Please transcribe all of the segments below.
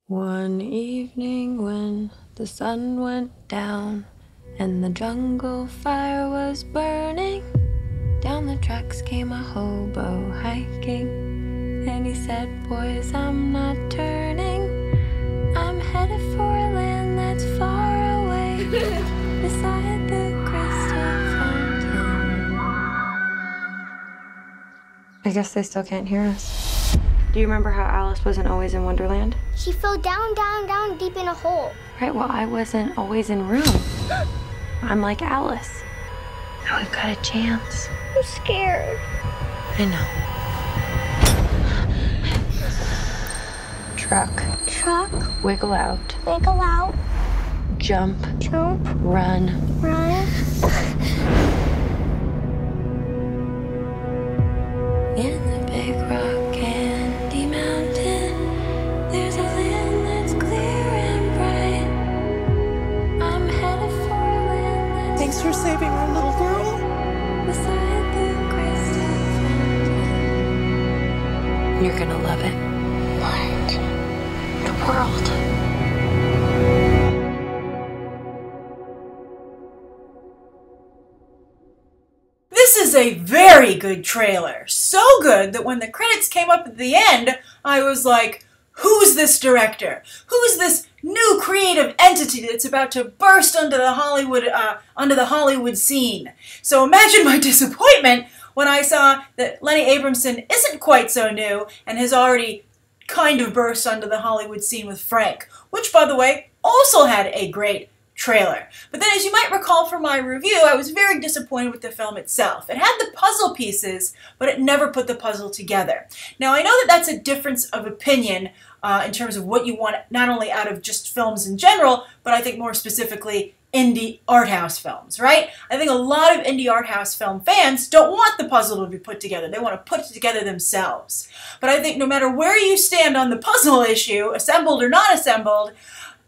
One evening when the sun went down and the jungle fire was burning, down the tracks came a hobo hiking, and he said, "Boys, I'm not turning. I'm headed for a land that's far away, beside the crystal fountain." I guess they still can't hear us. Do you remember how Alice wasn't always in Wonderland? She fell down, down, down deep in a hole. Right, well, I wasn't always in room. I'm like Alice. Now we've got a chance. I'm scared. I know. Truck. Truck. Wiggle out. Wiggle out. Jump. Jump. Run. Run. In the big rock candy mountain, there's a land that's clear and bright. I'm headed for a land that's Thanks for saving our little girl. beside the crystal fountain. You're gonna love it. What? The world. This is a very good trailer. So good that when the credits came up at the end, I was like, who's this director? Who's this new creative entity that's about to burst onto the Hollywood scene? So imagine my disappointment when I saw that Lenny Abramson isn't quite so new and has already kind of burst onto the Hollywood scene with Frank, which, by the way, also had a great trailer. But then, as you might recall from my review, I was very disappointed with the film itself. It had the puzzle pieces, but it never put the puzzle together. Now, I know that that's a difference of opinion in terms of what you want, not only out of just films in general, but I think more specifically indie art house films, right? I think a lot of indie art house film fans don't want the puzzle to be put together. They want to put it together themselves. But I think no matter where you stand on the puzzle issue, assembled or not assembled,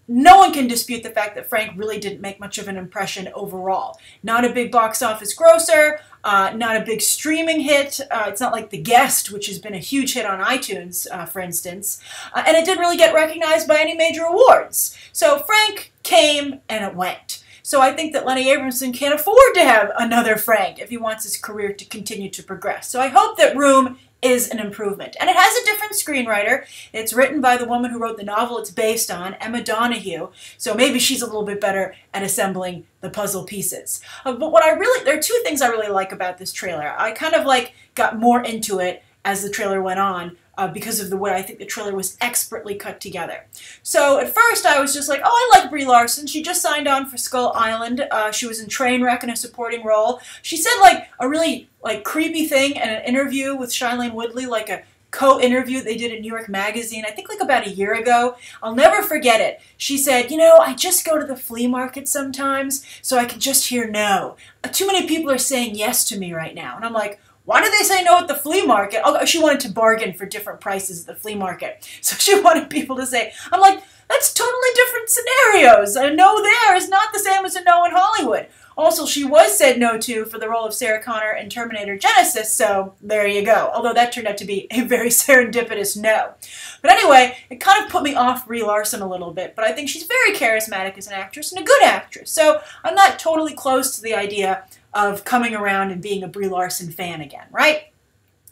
no one can dispute the fact that Frank really didn't make much of an impression overall. Not a big box office grosser, not a big streaming hit. It's not like The Guest, which has been a huge hit on iTunes, for instance. And it didn't really get recognized by any major awards. So Frank came and it went. So I think that Lenny Abramson can't afford to have another Frank if he wants his career to continue to progress. So I hope that Room is an improvement. And it has a different screenwriter. It's written by the woman who wrote the novel it's based on, Emma Donoghue. So maybe she's a little bit better at assembling the puzzle pieces. But there are two things I really like about this trailer. I kind of got more into it as the trailer went on, because of the way I think the trailer was expertly cut together. So at first I was just like, oh, I like Brie Larson. She just signed on for Skull Island. She was in Trainwreck in a supporting role. She said a really creepy thing in an interview with Shailene Woodley, like a co-interview they did in New York Magazine, I think about a year ago. I'll never forget it. She said, I just go to the flea market sometimes so I can just hear no. Too many people are saying yes to me right now. And I'm like, why did they say no at the flea market? Oh, she wanted to bargain for different prices at the flea market. So she wanted people to say, I'm like, that's totally different scenarios. A no there is not the same as a no in Hollywood. Also, she was said no to for the role of Sarah Connor in Terminator Genesis, so there you go. Although that turned out to be a very serendipitous no. But anyway, it kind of put me off Brie Larson a little bit, but I think she's very charismatic as an actress and a good actress. So I'm not totally close to the idea of coming around and being a Brie Larson fan again, right?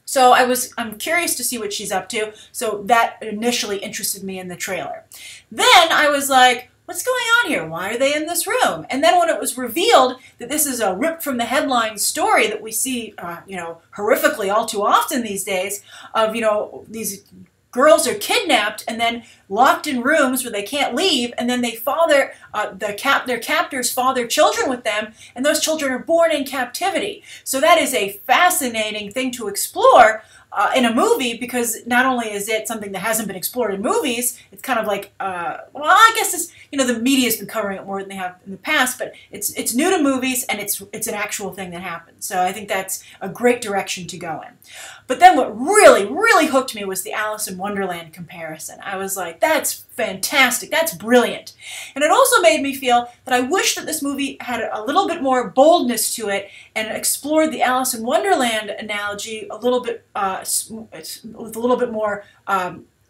So I'm curious to see what she's up to, so that initially interested me in the trailer. Then I was like, what's going on here? Why are they in this room? And then when it was revealed that this is a ripped from the headline story that we see, horrifically all too often these days, of, these girls are kidnapped and then locked in rooms where they can't leave, and then their captors father children with them, and those children are born in captivity. So that is a fascinating thing to explore in a movie, because not only is it something that hasn't been explored in movies, it's kind of like, well, I guess it's, the media's been covering it more than they have in the past, but it's new to movies, and it's an actual thing that happens. So I think that's a great direction to go in. But then what really, really hooked me was the Alice in Wonderland comparison. I was like, that's fantastic, that's brilliant. And it also made me feel that I wish that this movie had a little bit more boldness to it and explored the Alice in Wonderland analogy a little bit, with a little bit more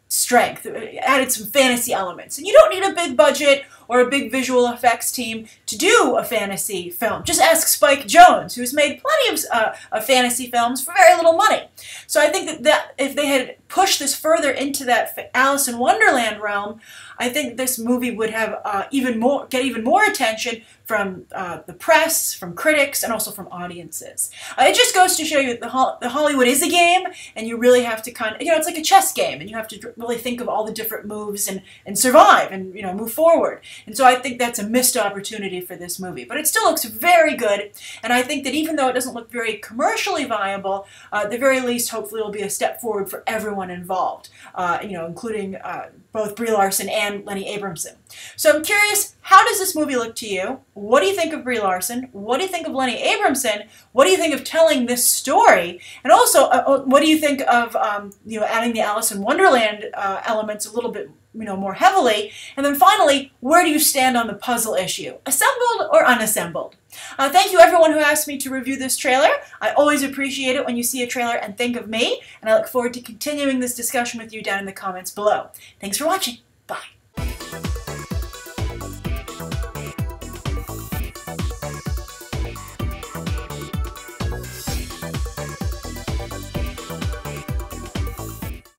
strength. It added some fantasy elements. And you don't need a big budget or a big visual effects team to do a fantasy film. Just ask Spike Jonze, who's made plenty of fantasy films for very little money. So I think that if they had pushed this further into that Alice in Wonderland realm, I think this movie would have get even more attention from the press, from critics, and also from audiences. It just goes to show you that the Hollywood is a game, and you really have to it's like a chess game, and you have to really think of all the different moves and survive and move forward. And so I think that's a missed opportunity for this movie. But it still looks very good, and I think that even though it doesn't look very commercially viable, at the very least, hopefully, it will be a step forward for everyone involved, including both Brie Larson and Lenny Abramson. So I'm curious, how does this movie look to you? What do you think of Brie Larson? What do you think of Lenny Abramson? What do you think of telling this story? And also, what do you think of adding the Alice in Wonderland elements a little bit more heavily? And then finally, where do you stand on the puzzle issue? Assembled or unassembled? Thank you everyone who asked me to review this trailer. I always appreciate it when you see a trailer and think of me, and I look forward to continuing this discussion with you down in the comments below. Thanks for watching. Bye.